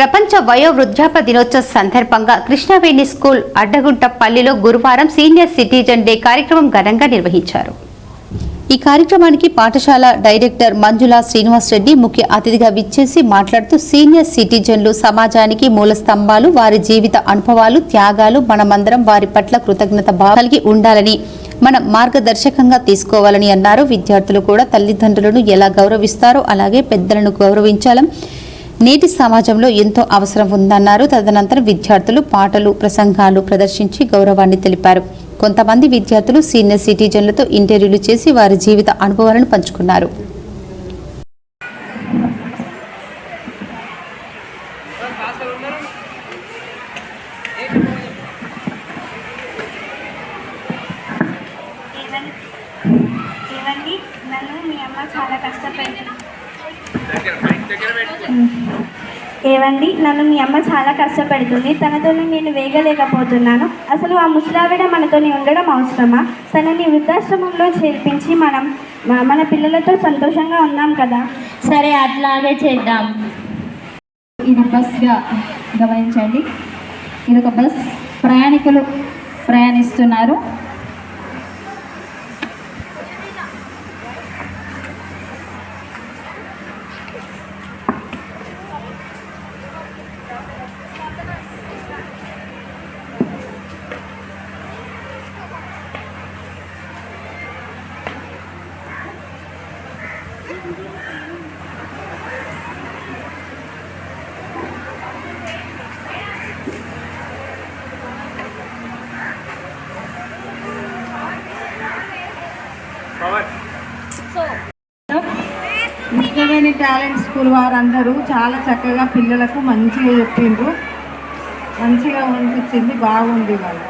ప్రపంచ వయో వృద్ధాప్య దినోత్సవ సందర్భంగా కృష్ణవేణి స్కూల్ అడ్డగుంటపల్లిలో గురువారం సీనియర్ సిటిజన్ డే కార్యక్రమం ఘనంగా నిర్వహించారు. ఈ కార్యక్రమానికి పాఠశాల డైరెక్టర్ మంజుల శ్రీనివాస్ రెడ్డి ముఖ్య అతిథిగా విచ్చేసి మాట్లాడుతూ సీనియర్ సిటిజన్లు సమాజానికి మూల స్తంభాలు, వారి జీవిత అనుభవాలు, త్యాగాలు మనమందరం వారి పట్ల కృతజ్ఞత కలిగి ఉండాలని మనం మార్గదర్శకంగా తీసుకోవాలని అన్నారు. విద్యార్థులు కూడా తల్లిదండ్రులను ఎలా గౌరవిస్తారో అలాగే పెద్దలను గౌరవించాలని నేటి సమాజంలో ఎంతో అవసరం ఉందన్నారు. తదనంతరం విద్యార్థులు పాటలు, ప్రసంగాలు ప్రదర్శించి గౌరవాన్ని తెలిపారు. కొంతమంది విద్యార్థులు సీనియర్ సిటిజన్లతో ఇంటర్వ్యూలు చేసి వారి జీవిత అనుభవాలను పంచుకున్నారు. ఏవండి, నన్ను మీ అమ్మ చాలా కష్టపెడుతుంది. తనతోనే నేను వేగలేకపోతున్నాను. అసలు ఆ ముసలావిడ మనతోని ఉండడం అవసరమా? తనని వృద్ధాశ్రమంలో చేర్పించి మన పిల్లలతో సంతోషంగా ఉన్నాం కదా. సరే, అట్లాగే చేద్దాం. ఇది బస్గా గమనించండి. ఇది ఒక బస్, ప్రయాణికులు ప్రయాణిస్తున్నారు. కృష్ణవేణి టాలెంట్ స్కూల్ వారందరూ చాలా చక్కగా పిల్లలకు మంచిగా చెప్పిండ్రు. మంచిగా అనిపించింది, బాగుంది వాళ్ళు.